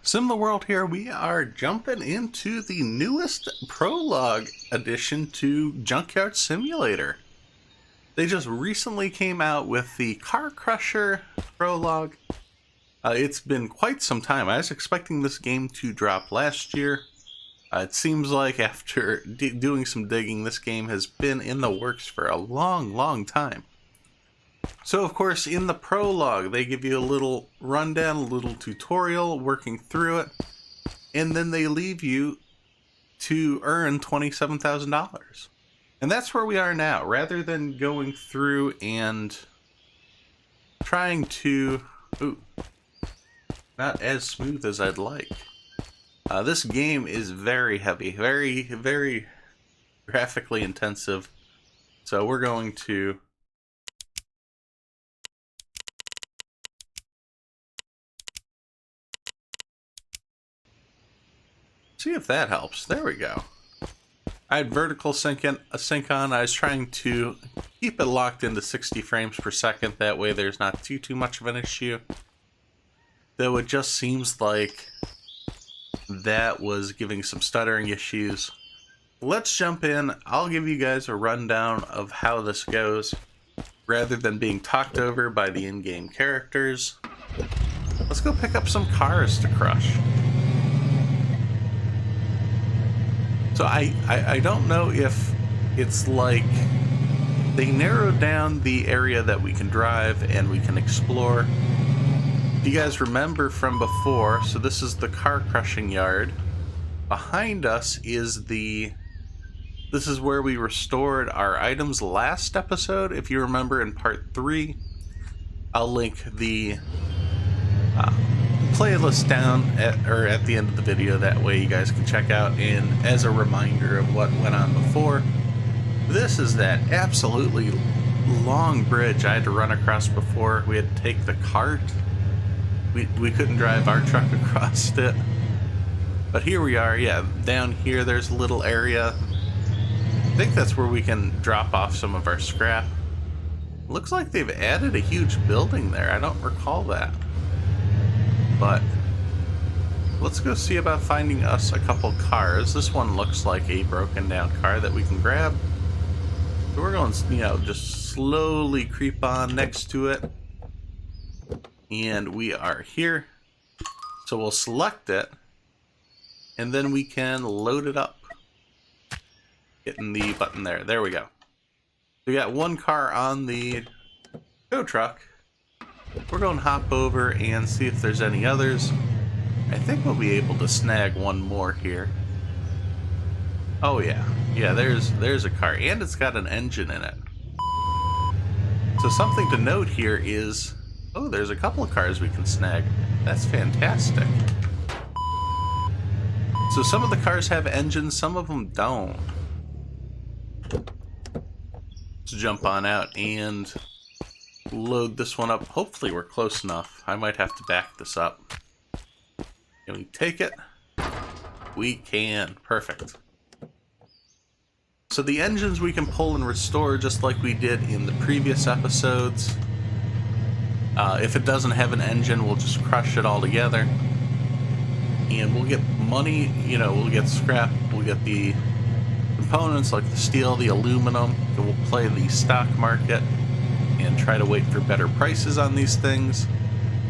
SimTheWorld here. We are jumping into the newest prologue addition to Junkyard Simulator. They just recently came out with the Car Crusher prologue. It's been quite some time. I was expecting this game to drop last year. It seems like after doing some digging, this game has been in the works for a long time. So, of course, in the prologue, they give you a little rundown, a little tutorial, working through it, and then they leave you to earn $27,000. And that's where we are now. Rather than going through and trying to... Ooh, not as smooth as I'd like. This game is very heavy, very graphically intensive. So we're going to... see if that helps. There we go. I had vertical sync on. I was trying to keep it locked into 60 frames per second. That way there's not too much of an issue. Though it just seems like that was giving some stuttering issues. Let's jump in. I'll give you guys a rundown of how this goes rather than being talked over by the in-game characters. Let's go pick up some cars to crush. So I don't know if it's like they narrowed down the area that we can drive and we can explore. If you guys remember from before, so this is the car crushing yard. Behind us is this is where we restored our items last episode. If you remember in part 3, I'll link the playlist down at the end of the video. That way you guys can check out, and as a reminder of what went on before, this is that absolutely long bridge I had to run across before. We had to take the cart. We couldn't drive our truck across it, but here we are. Yeah, down here there's a little area. I think that's where we can drop off some of our scrap. Looks like they've added a huge building there. I don't recall that. But let's go see about finding us a couple cars. This one looks like a broken down car that we can grab. So we're going, just slowly creep on next to it. And we are here. So we'll select it. And then we can load it up. Hitting the button there. There we go. We got one car on the tow truck. We're going to hop over and see if there's any others. I think we'll be able to snag one more here. Oh yeah. Yeah, there's a car, and it's got an engine in it. So something to note here is, oh, there's a couple of cars we can snag. That's fantastic. So some of the cars have engines, some of them don't. Let's jump on out and load this one up. Hopefully we're close enough. I might have to back this up. Can we take it? We can. Perfect. So the engines we can pull and restore just like we did in the previous episodes. If it doesn't have an engine, we'll just crush it all together. And we'll get money, we'll get scrap, we'll get the components like the steel, the aluminum. We'll play the stock market and try to wait for better prices on these things.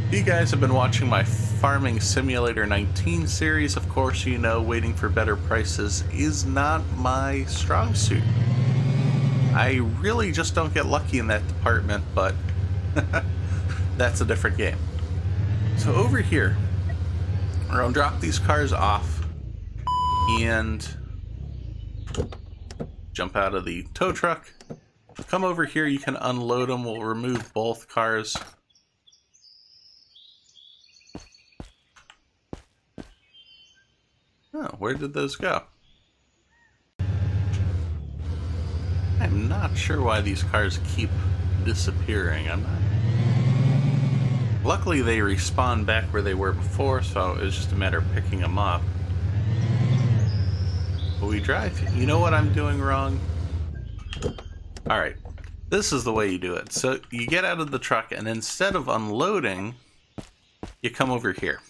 If you guys have been watching my Farming Simulator 19 series, of course you know waiting for better prices is not my strong suit. I really just don't get lucky in that department, but that's a different game. So over here, we're going to drop these cars off and jump out of the tow truck. Come over here, you can unload them. We'll remove both cars. Oh, where did those go? I'm not sure why these cars keep disappearing. Luckily, they respawn back where they were before, so it was just a matter of picking them up. Will we drive? You know what I'm doing wrong? Alright, this is the way you do it. So you get out of the truck, and instead of unloading, you come over here.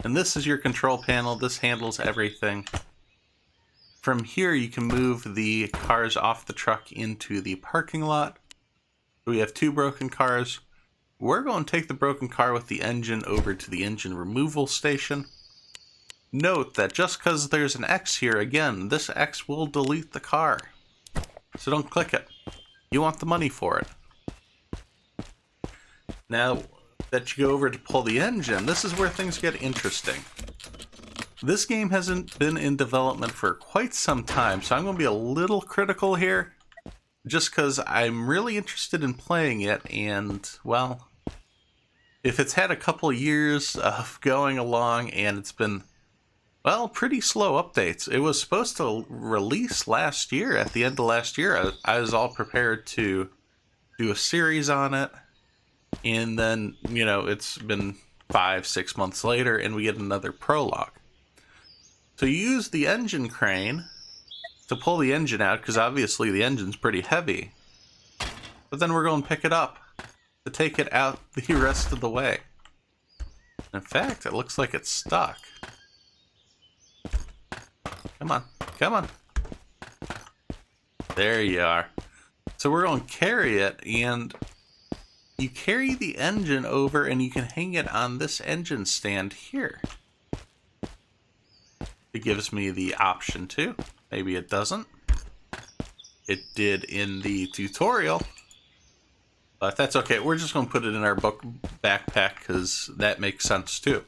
And this is your control panel. This handles everything. From here, you can move the cars off the truck into the parking lot. We have 2 broken cars. We're going to take the broken car with the engine over to the engine removal station. Note that just because there's an X here, again, this X will delete the car. So don't click it. You want the money for it. Now that you go over to pull the engine, this is where things get interesting. This game hasn't been in development for quite some time, so I'm going to be a little critical here, just because I'm really interested in playing it, and, well, if it's had a couple years of going along and it's been, well, pretty slow updates. It was supposed to release last year, at the end of last year. I was all prepared to do a series on it, and then, you know, it's been 5-6 months later, and we get another prologue. So you use the engine crane to pull the engine out, because obviously the engine's pretty heavy. But then we're going to pick it up to take it out the rest of the way. In fact, it looks like it's stuck. Come on, come on. There you are. So we're going to carry it, and you carry the engine over and you can hang it on this engine stand here. It gives me the option to. Maybe it doesn't. It did in the tutorial. But that's okay. We're just going to put it in our book backpack because that makes sense too.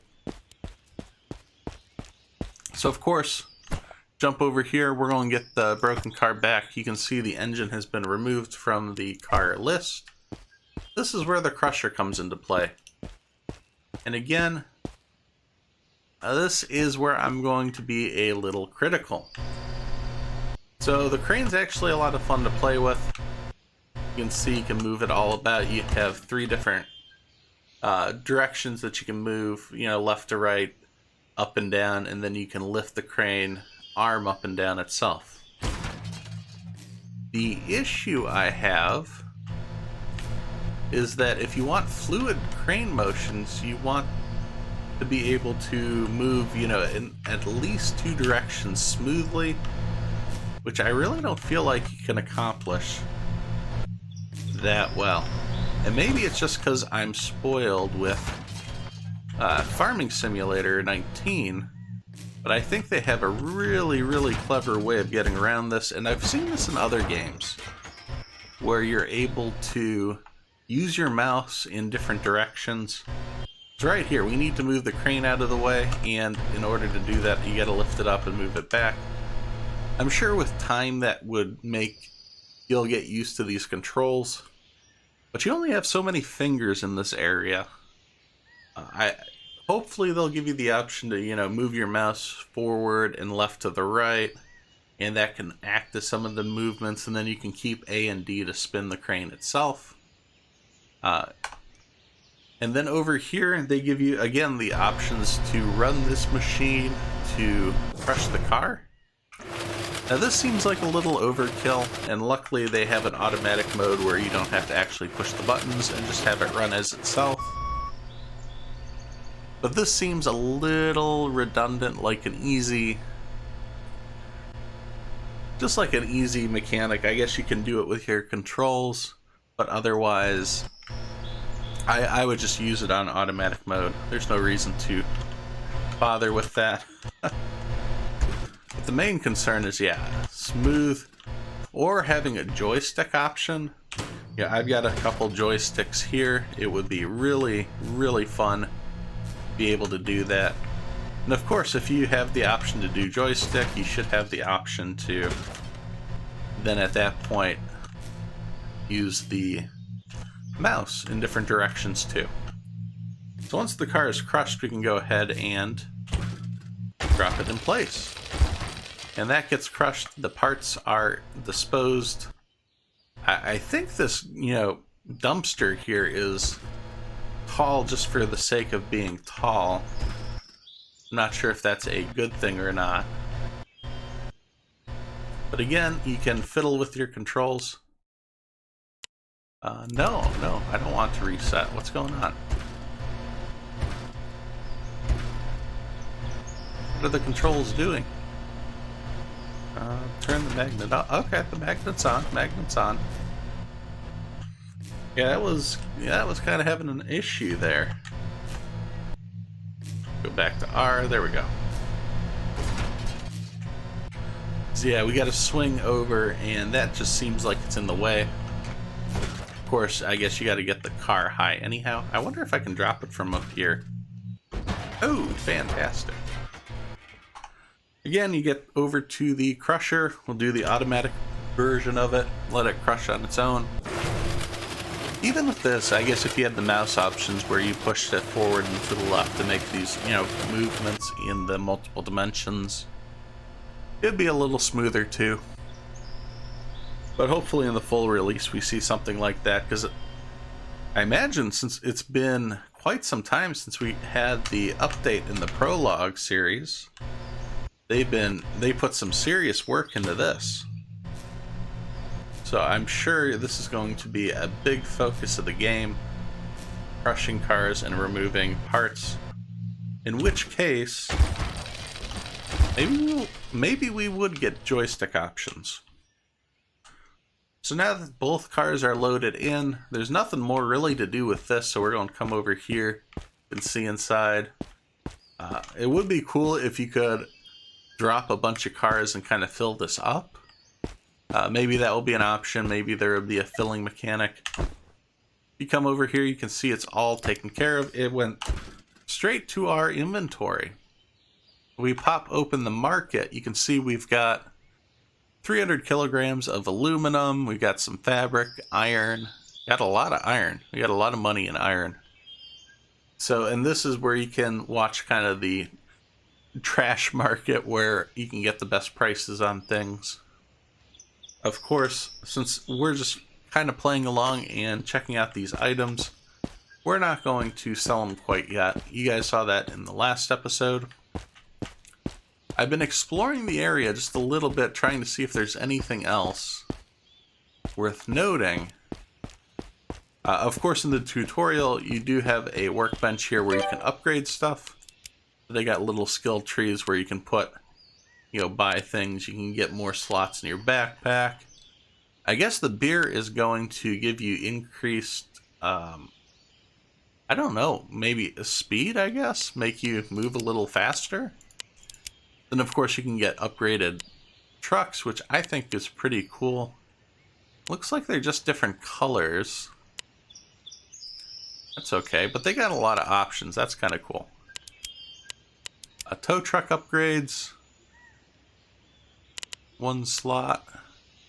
So of course, jump over here. We're going to get the broken car back. You can see the engine has been removed from the car list. This is where the crusher comes into play. And again, this is where I'm going to be a little critical. So the crane's actually a lot of fun to play with. You can see you can move it all about. You have 3 different directions that you can move, you know, left to right, up and down, and then you can lift the crane arm up and down itself. The issue I have is that if you want fluid crane motions, you want to be able to move, you know, in at least 2 directions smoothly, which I really don't feel like you can accomplish that well. And maybe it's just because I'm spoiled with Farming Simulator 19, but I think they have a really, really clever way of getting around this, and I've seen this in other games where you're able to use your mouse in different directions. It's right here. We need to move the crane out of the way, and in order to do that, you gotta lift it up and move it back. I'm sure with time that would make you'll get used to these controls, but you only have so many fingers in this area. Hopefully they'll give you the option to, you know, move your mouse forward and left to the right, and that can act as some of the movements, and then you can keep A and D to spin the crane itself. And then over here, they give you, again, the options to run this machine to crush the car. Now this seems like a little overkill, and luckily they have an automatic mode where you don't have to actually push the buttons and just have it run as itself. But this seems a little redundant, like an easy... just like an easy mechanic. I guess you can do it with your controls, but otherwise... I would just use it on automatic mode. There's no reason to bother with that. But the main concern is, yeah, smooth, or having a joystick option. Yeah, I've got a couple joysticks here. It would be really, really fun to be able to do that. And of course, if you have the option to do joystick, you should have the option to then at that point use the mouse in different directions too. So once the car is crushed, we can go ahead and drop it in place. And that gets crushed. The parts are disposed. I think this, you know, dumpster here is tall just for the sake of being tall. Not sure if that's a good thing or not. But again, you can fiddle with your controls. No, I don't want to reset. What's going on? What are the controls doing? Turn the magnet on. Okay, the magnet's on. Magnet's on. Yeah, that was kind of having an issue there. Go back to R. There we go. So yeah, we got to swing over, and that just seems like it's in the way. Of course, I guess you got to get the car high anyhow. I wonder if I can drop it from up here. Oh, fantastic. Again, you get over to the crusher. We'll do the automatic version of it. Let it crush on its own. Even with this, I guess if you had the mouse options where you pushed it forward and to the left to make these, you know, movements in the multiple dimensions, it'd be a little smoother too. But hopefully in the full release we see something like that, because I imagine since it's been quite some time since we had the update in the Prologue series, they put some serious work into this. So I'm sure this is going to be a big focus of the game, crushing cars and removing parts. In which case, maybe we would get joystick options. So now that both cars are loaded in, there's nothing more really to do with this, so we're going to come over here and see inside. It would be cool if you could drop a bunch of cars and kind of fill this up. Maybe that will be an option. Maybe there will be a filling mechanic. If you come over here, you can see it's all taken care of. It went straight to our inventory. We pop open the market. You can see we've got 300 kilograms of aluminum. We've got some fabric, iron. Got a lot of iron. We got a lot of money in iron. So, and this is where you can watch kind of the trash market where you can get the best prices on things. Of course, since we're just kind of playing along and checking out these items, we're not going to sell them quite yet. You guys saw that in the last episode. I've been exploring the area just a little bit, trying to see if there's anything else worth noting. Of course, in the tutorial, you do have a workbench here where you can upgrade stuff. They got little skill trees where you can put, you know, buy things. You can get more slots in your backpack. I guess the beer is going to give you increased, I don't know, maybe a speed, I guess? Make you move a little faster. Then, of course, you can get upgraded trucks, which I think is pretty cool. Looks like they're just different colors. That's okay, but they got a lot of options. That's kind of cool. Tow truck upgrades. One slot.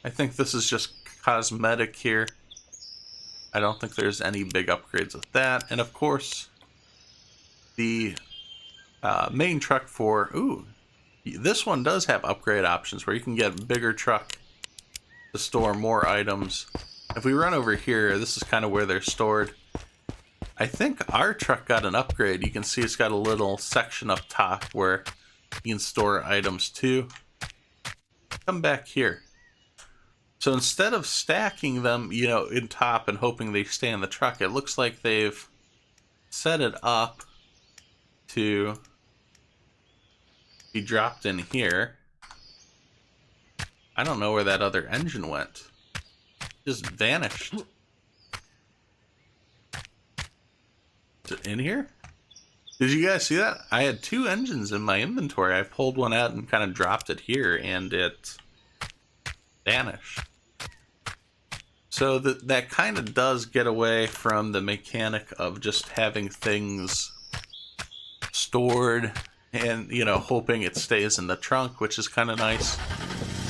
I think this is just cosmetic here. I don't think there's any big upgrades with that. And of course, the main truck for... Ooh, this one does have upgrade options where you can get a bigger truck to store more items. If we run over here, this is kind of where they're stored. I think our truck got an upgrade. You can see it's got a little section up top where you can store items too. Come back here. So instead of stacking them, you know, in top and hoping they stay in the truck, it looks like they've set it up to be dropped in here. I don't know where that other engine went. Just vanished. Is it in here? Did you guys see that? I had two engines in my inventory. I pulled one out and kind of dropped it here, and it vanished. So that kind of does get away from the mechanic of just having things stored and, you know, hoping it stays in the trunk, which is kind of nice.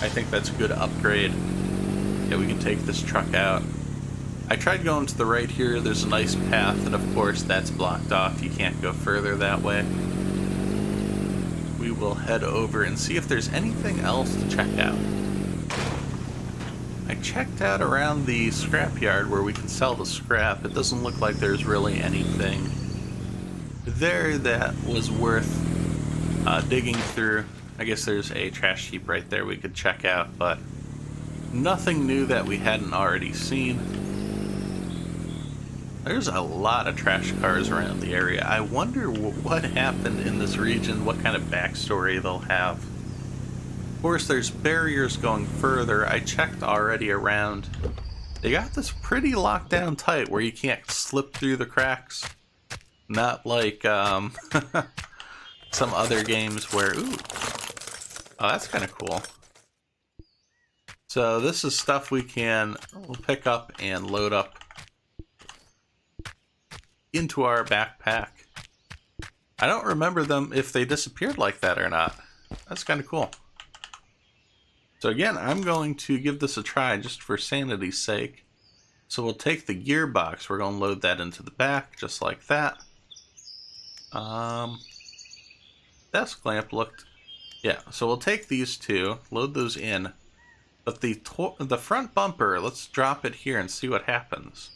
I think that's a good upgrade. Yeah, we can take this truck out. I tried going to the right here. There's a nice path, and of course that's blocked off. You can't go further that way. We will head over and see if there's anything else to check out. I checked out around the scrapyard where we can sell the scrap. It doesn't look like there's really anything there that was worth digging through. I guess there's a trash heap right there we could check out, but nothing new that we hadn't already seen. There's a lot of trash cars around the area. I wonder what happened in this region, what kind of backstory they'll have. Of course, there's barriers going further. I checked already around. They got this pretty locked down tight where you can't slip through the cracks. Not like some other games where, ooh, oh, that's kind of cool. So this is stuff we'll pick up and load up into our backpack. I don't remember them if they disappeared like that or not. That's kind of cool. So again, I'm going to give this a try just for sanity's sake. So we'll take the gearbox. We're going to load that into the back just like that. Desk lamp looked... Yeah, so we'll take these two, load those in. But the front bumper, let's drop it here and see what happens.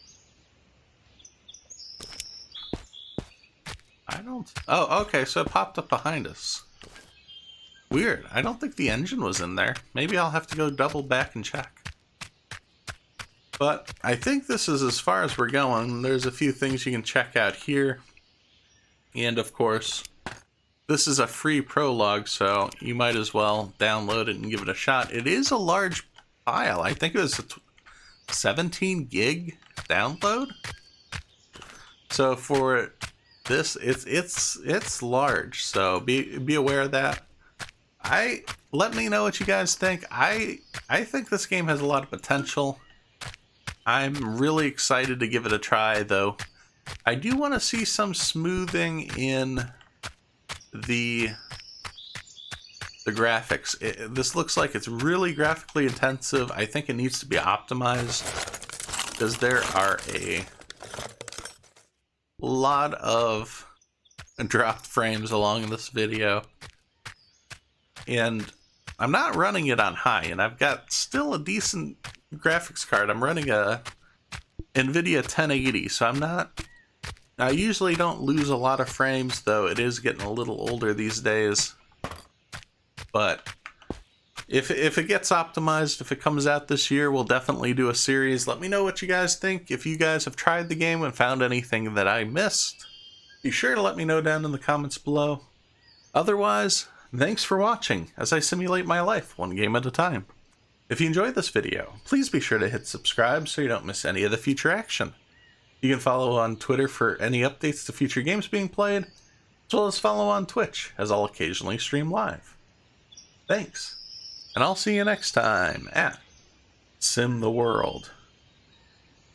I don't... Oh, okay, so it popped up behind us. Weird. I don't think the engine was in there. Maybe I'll have to go double back and check. But I think this is as far as we're going. There's a few things you can check out here. And of course, this is a free prologue, so you might as well download it and give it a shot. It is a large file. I think it was a 17 gig download. So for this, it's large. So be aware of that. Let me know what you guys think. I think this game has a lot of potential. I'm really excited to give it a try, though. I do want to see some smoothing in the graphics. This looks like it's really graphically intensive. I think it needs to be optimized because there are a lot of dropped frames along this video. And I'm not running it on high, and I've got still a decent graphics card. I'm running a NVIDIA 1080, so I usually don't lose a lot of frames, though it is getting a little older these days. But if it gets optimized, if it comes out this year, we'll definitely do a series. Let me know what you guys think. If you guys have tried the game and found anything that I missed, be sure to let me know down in the comments below. Otherwise, thanks for watching as I simulate my life one game at a time. If you enjoyed this video, please be sure to hit subscribe so you don't miss any of the future action. You can follow on Twitter for any updates to future games being played, as well as follow on Twitch, as I'll occasionally stream live. Thanks, and I'll see you next time at SimTheWorld.